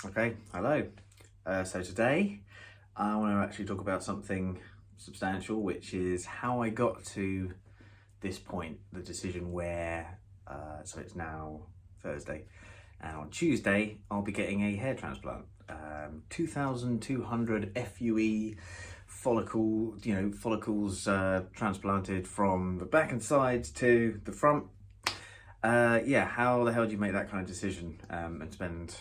Okay, hello. So today I want to actually talk about something substantial, which is how I got to this point, the decision where, so it's now Thursday, and on Tuesday I'll be getting a hair transplant. 2,200 FUE follicles transplanted from the back and sides to the front. Yeah, how the hell do you make that kind of decision and spend,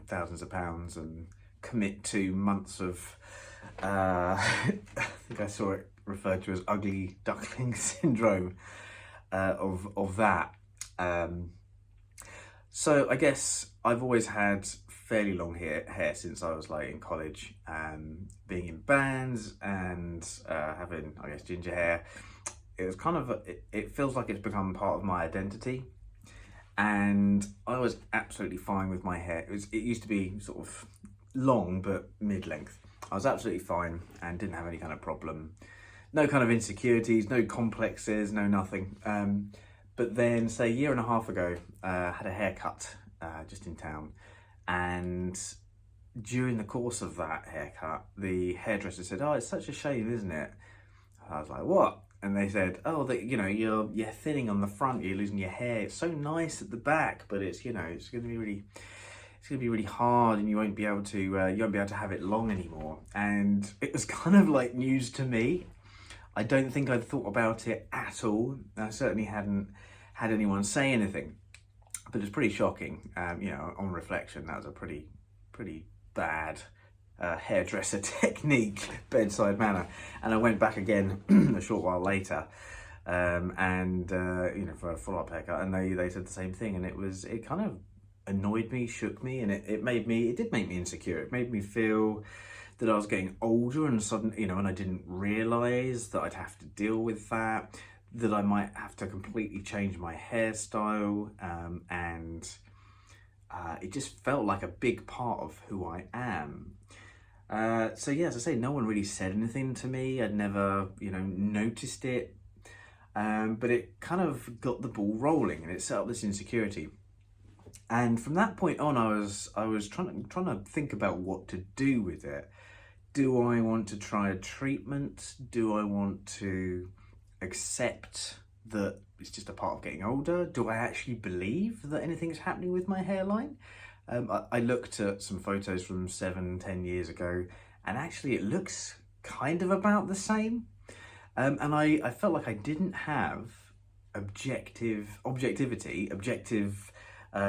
thousands of pounds and commit to months of, I think I saw it referred to as ugly duckling syndrome of that. So I guess I've always had fairly long hair since I was like in college, being in bands and having, I guess, ginger hair. It was kind of, it feels like it's become part of my identity. And I was absolutely fine with my hair. It used to be sort of long, but mid-length. I was absolutely fine and didn't have any kind of problem. No kind of insecurities, no complexes, no nothing. But then, say a year and a half ago, I had a haircut just in town. And during the course of that haircut, the hairdresser said, "Oh, it's such a shame, isn't it?" I was like, "What?" And they said, "Oh, that you're thinning on the front, you're losing your hair. It's so nice at the back, but it's it's going to be really hard, and you won't be able to have it long anymore." And it was kind of like news to me. I don't think I'd thought about it at all. I certainly hadn't had anyone say anything, but it's pretty shocking. On reflection, that was a pretty bad hairdresser technique, bedside manner. And I went back again a short while later, for a follow-up haircut, and they said the same thing, and it kind of annoyed me, shook me, and it did make me insecure. It made me feel that I was getting older, and suddenly, and I didn't realize that I'd have to deal with that I might have to completely change my hairstyle, and it just felt like a big part of who I am. So yeah, as I say, no one really said anything to me. I'd never, noticed it, but it kind of got the ball rolling, and it set up this insecurity. And from that point on, I was trying to think about what to do with it. Do I want to try a treatment? Do I want to accept that it's just a part of getting older? Do I actually believe that anything's happening with my hairline? I looked at some photos from 7-10 years ago, and actually it looks kind of about the same. And I felt like I didn't have objective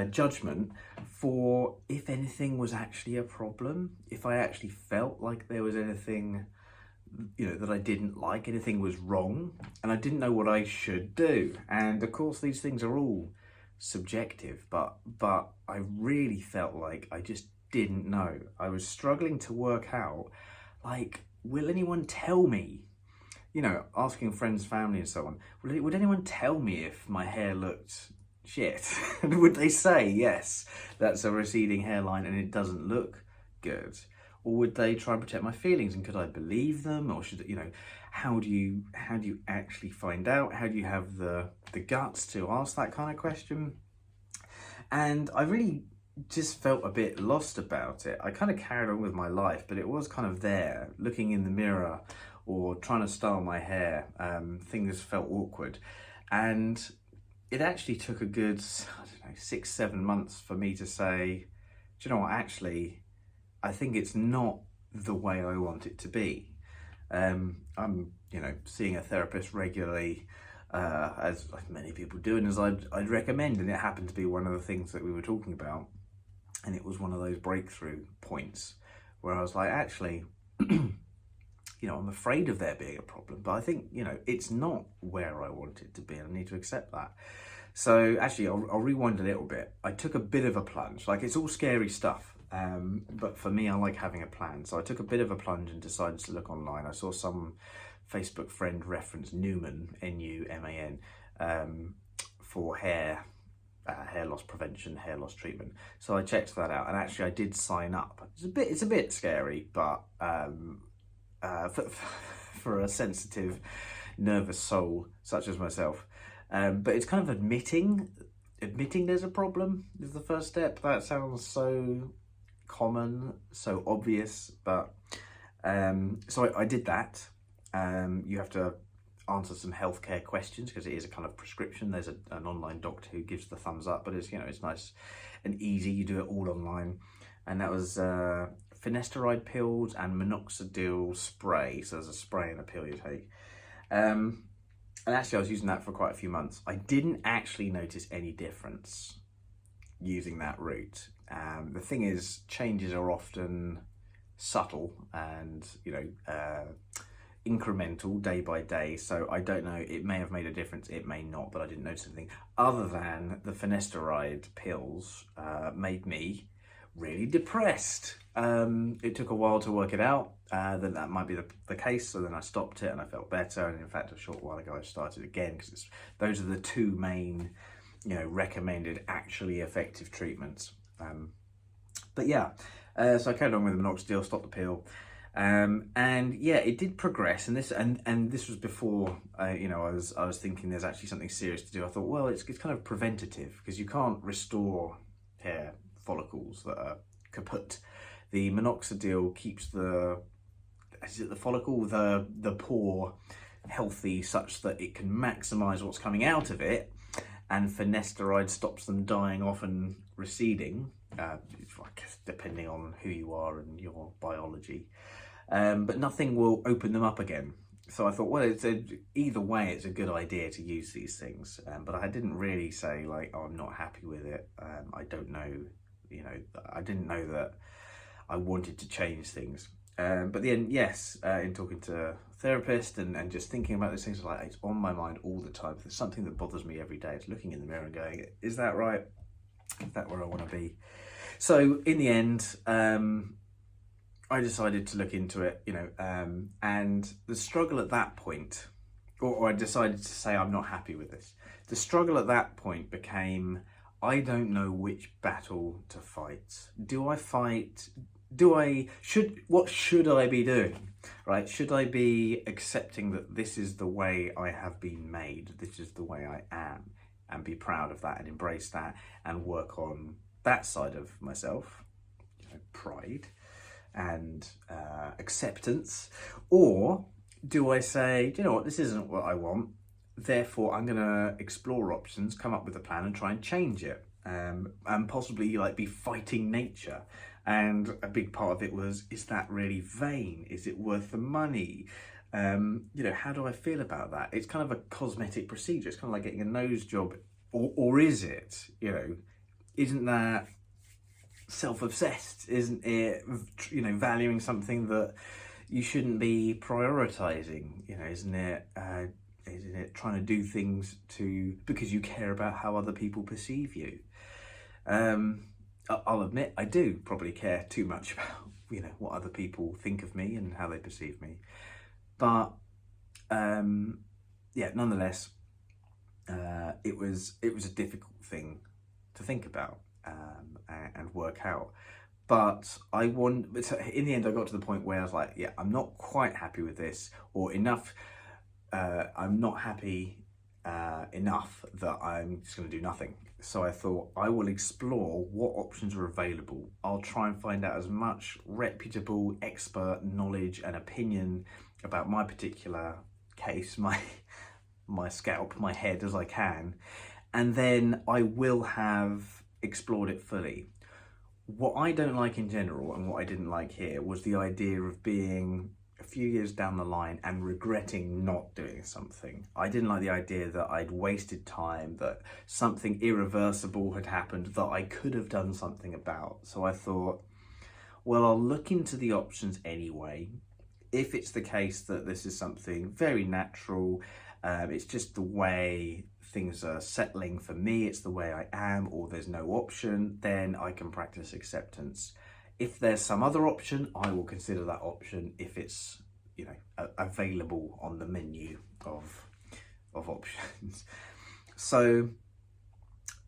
judgment for if anything was actually a problem, if I actually felt like there was anything, that I didn't like, anything was wrong, and I didn't know what I should do. And of course, these things are all subjective, but I really felt like I just didn't know. I was struggling to work out, like, will anyone tell me? Asking friends, family, and so on. Would anyone tell me if my hair looked shit? Would they say, yes, that's a receding hairline and it doesn't look good? Or would they try and protect my feelings, and could I believe them? Or should, how do you actually find out? How do you have the guts to ask that kind of question? And I really just felt a bit lost about it. I kind of carried on with my life, but it was kind of there, looking in the mirror or trying to style my hair. Things felt awkward. And it actually took a good, 6-7 months for me to say, do you know what, actually, I think it's not the way I want it to be. I'm, seeing a therapist regularly, as many people do, and as I'd recommend, and it happened to be one of the things that we were talking about. And it was one of those breakthrough points where I was like, actually, I'm afraid of there being a problem, but I think, it's not where I want it to be, and I need to accept that. So actually, I'll rewind a little bit. I took a bit of a plunge. Like, it's all scary stuff, but for me, I like having a plan. So I took a bit of a plunge and decided to look online. I saw some Facebook friend reference Newman, N-U-M-A-N, for hair loss prevention, hair loss treatment. So I checked that out, and actually I did sign up. It's a bit scary, but for a sensitive, nervous soul such as myself. But it's kind of admitting there's a problem is the first step. That sounds so common, so obvious, but so I did that. You have to answer some healthcare questions because it is a kind of prescription. There's an online doctor who gives the thumbs up, but it's, you know, it's nice and easy. You do it all online. And that was finasteride pills and minoxidil spray. So there's a spray and a pill you take. And actually I was using that for quite a few months. I didn't actually notice any difference using that route. The thing is, changes are often subtle and, you know, incremental day by day, so I don't know, it may have made a difference, it may not, but I didn't notice anything other than the finasteride pills made me really depressed. It took a while to work it out that might be the case, so then I stopped it and I felt better, and in fact a short while ago I started again, because those are the two main, you know, recommended actually effective treatments. But yeah, so I carried on with the minoxidil, stopped the pill. And yeah, it did progress, and this was before you know, I was thinking there's actually something serious to do. I thought, well, it's kind of preventative, because you can't restore hair follicles that are kaput. The minoxidil keeps the follicle, the pore healthy, such that it can maximize what's coming out of it, and finasteride stops them dying off and receding, I guess depending on who you are and your biology. But nothing will open them up again. So I thought, well, either way, it's a good idea to use these things. But I didn't really say like, oh, I'm not happy with it. I don't know, you know, I didn't know that I wanted to change things. But then, yes, in talking to a therapist and just thinking about these things, like, it's on my mind all the time. There's something that bothers me every day. It's looking in the mirror and going, is that right? Is that where I want to be? So in the end, I decided to look into it, you know, and the struggle at that point, or I decided to say, I'm not happy with this. The struggle at that point became, I don't know which battle to fight. What should I be doing, right? Should I be accepting that this is the way I have been made, this is the way I am, and be proud of that and embrace that and work on that side of myself, you know, pride and acceptance? Or do I say, do you know what, this isn't what I want, therefore I'm going to explore options, come up with a plan and try and change it, and possibly like be fighting nature? And a big part of it was, is that really vain? Is it worth the money? You know, how do I feel about that? It's kind of a cosmetic procedure. It's kind of like getting a nose job, or is it, you know, isn't that self-obsessed? Isn't it, you know, valuing something that you shouldn't be prioritizing? You know, isn't it trying to do things because you care about how other people perceive you? I'll admit, I do probably care too much about, you know, what other people think of me and how they perceive me. But yeah, nonetheless, it was a difficult thing to think about and work out. But in the end, I got to the point where I was like, yeah, I'm not quite happy with this, or enough. I'm not happy enough that I'm just going to do nothing. So I thought, I will explore what options are available. I'll try and find out as much reputable expert knowledge and opinion about my particular case, my scalp, my head, as I can, and then I will have explored it fully. What I don't like in general, and what I didn't like here, was the idea of being a few years down the line and regretting not doing something. I didn't like the idea that I'd wasted time, that something irreversible had happened that I could have done something about. So I thought, well, I'll look into the options anyway. If it's the case that this is something very natural, it's just the way things are settling for me, it's the way I am, or there's no option, then I can practice acceptance. If there's some other option, I will consider that option if it's, you know, available on the menu of options. So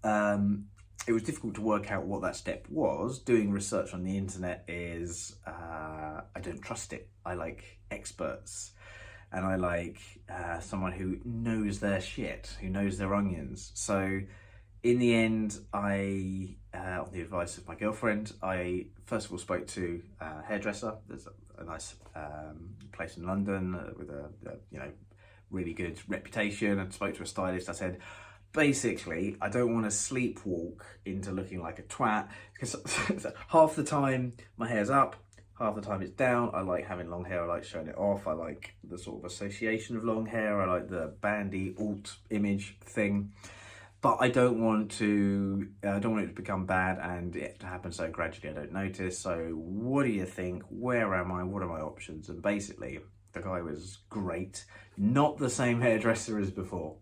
it was difficult to work out what that step was. Doing research on the internet is, I don't trust it. I like experts, and I like someone who knows their shit, who knows their onions. So in the end, on the advice of my girlfriend, I first of all spoke to a hairdresser. There's a nice place in London with a really good reputation, and spoke to a stylist. I said, basically, I don't want to sleepwalk into looking like a twat, because half the time my hair's up, half the time it's down. I like having long hair, I like showing it off, I like the sort of association of long hair, I like the bandy alt image thing. But I don't want it to become bad and it to happen so gradually I don't notice. So what do you think? Where am I? What are my options? And basically, the guy was great. Not the same hairdresser as before.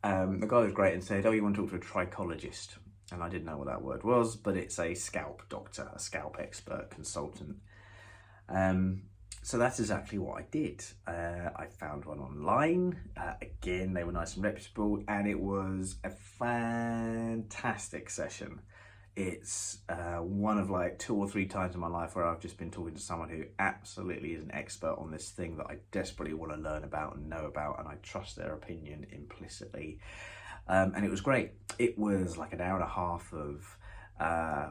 The guy was great and said, oh, you want to talk to a trichologist? And I didn't know what that word was, but it's a scalp doctor, a scalp expert, consultant. So that's exactly what I did. I found one online. Again, they were nice and reputable, and it was a fantastic session. It's one of like 2 or 3 times in my life where I've just been talking to someone who absolutely is an expert on this thing that I desperately want to learn about and know about, and I trust their opinion implicitly. And it was great. It was like an hour and a half of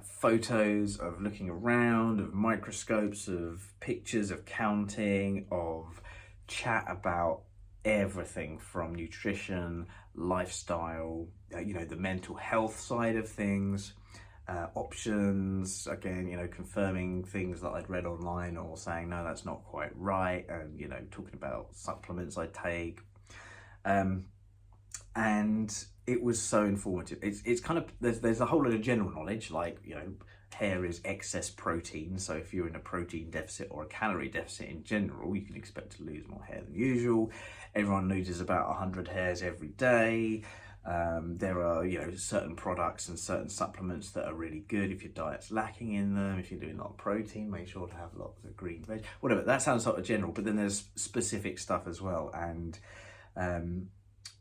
photos, of looking around, of microscopes, of pictures, of counting, of chat about everything from nutrition, lifestyle, the mental health side of things, options, again, confirming things that I'd read online or saying, no, that's not quite right, and, talking about supplements I take. And it was so informative. It's kind of, there's a whole lot of general knowledge, like, hair is excess protein. So if you're in a protein deficit or a calorie deficit in general, you can expect to lose more hair than usual. Everyone loses about 100 hairs every day. There are, certain products and certain supplements that are really good if your diet's lacking in them. If you're doing a lot of protein, make sure to have lots of green veg, whatever. That sounds sort of general, but then there's specific stuff as well. And,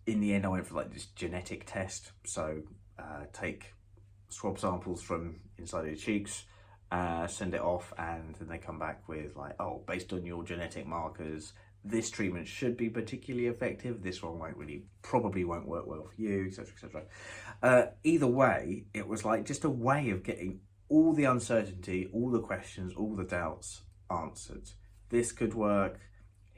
in the end, I went for like this genetic test. So take swab samples from inside of your cheeks, send it off, and then they come back with like, oh, based on your genetic markers, this treatment should be particularly effective. This one probably won't work well for you, etc., etc. Either way, it was like just a way of getting all the uncertainty, all the questions, all the doubts answered. This could work.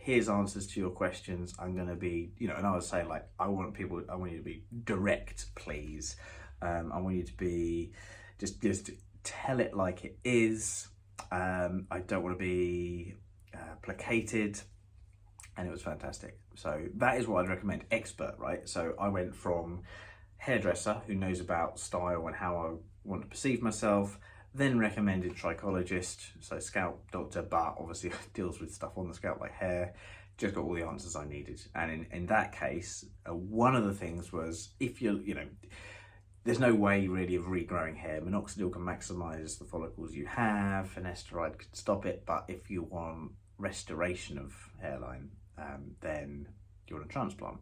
Here's answers to your questions. I'm going to be, and I was saying like, I want you to be direct, please. I want you to be, just tell it like it is. I don't want to be placated. And it was fantastic. So that is what I'd recommend. Expert, right? So I went from hairdresser who knows about style and how I want to perceive myself, then recommended trichologist, so scalp doctor, but obviously deals with stuff on the scalp like hair. Just got all the answers I needed. And in that case, one of the things was, if you're, there's no way really of regrowing hair. Minoxidil can maximize the follicles you have, finasteride could stop it, but if you want restoration of hairline, then you want a transplant.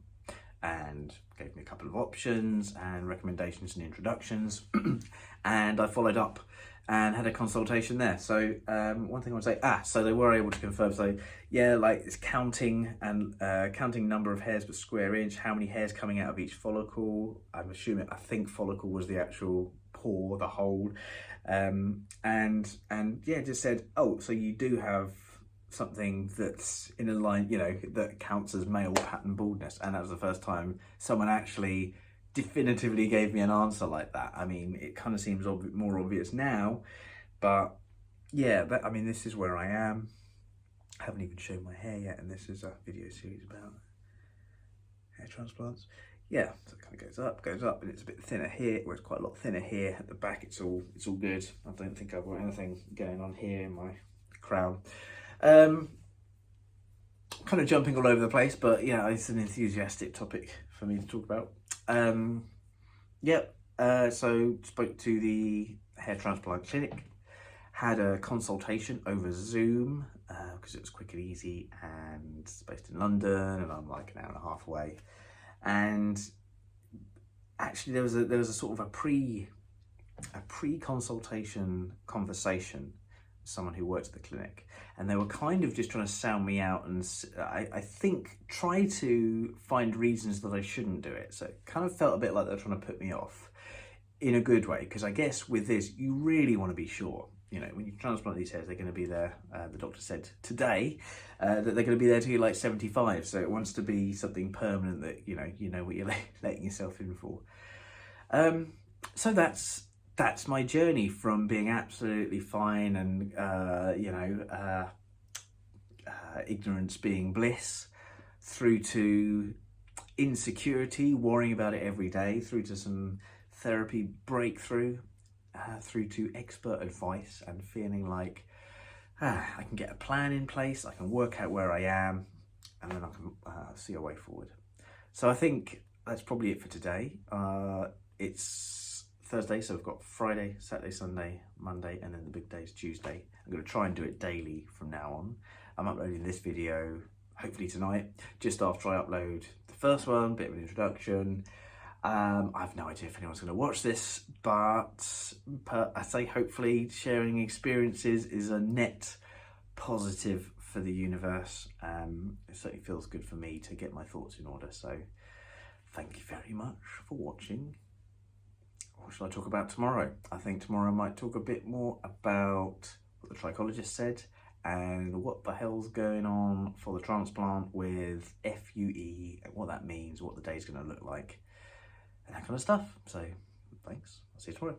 And gave me a couple of options and recommendations and introductions. And I followed up and had a consultation there. So one thing I would say, so they were able to confirm, so yeah, like it's counting and counting number of hairs per square inch, how many hairs coming out of each follicle. I think follicle was the actual pore, the hole. And yeah, just said, oh, so you do have something that's in a line, that counts as male pattern baldness. And that was the first time someone actually definitively gave me an answer like that. I mean, it kind of seems more obvious now, but yeah, this is where I am. I haven't even shown my hair yet, and this is a video series about hair transplants. Yeah, so it kind of goes up, and it's a bit thinner here. Well, it's quite a lot thinner here. At the back, it's all good. I don't think I've got anything going on here in my crown. Kind of jumping all over the place, but yeah, it's an enthusiastic topic for me to talk about. So spoke to the hair transplant clinic, had a consultation over Zoom because it was quick and easy, and it's based in London, and I'm like an hour and a half away. And actually, there was a sort of a pre-consultation conversation. Someone who worked at the clinic, and they were kind of just trying to sound me out and I think try to find reasons that I shouldn't do it. So it kind of felt a bit like they were trying to put me off. in a good way, because I guess with this, you really want to be sure. You know, when you transplant these hairs, they're going to be there. The doctor said today that they're going to be there till you're like 75. So it wants to be something permanent that, you know what you're letting yourself in for. So that's my journey from being absolutely fine and, ignorance being bliss, through to insecurity, worrying about it every day, through to some therapy breakthrough, through to expert advice and feeling like I can get a plan in place, I can work out where I am, and then I can see a way forward. So I think that's probably it for today. It's Thursday, so we've got Friday, Saturday, Sunday, Monday, and then the big day is Tuesday. I'm going to try and do it daily from now on. I'm uploading this video hopefully tonight, just after I upload the first one, bit of an introduction. I have no idea if anyone's going to watch this, but I say hopefully sharing experiences is a net positive for the universe. It certainly feels good for me to get my thoughts in order. So thank you very much for watching. What shall I talk about tomorrow? I think tomorrow I might talk a bit more about what the trichologist said and what the hell's going on for the transplant with FUE and what that means, what the day's going to look like, and that kind of stuff. So thanks, I'll see you tomorrow.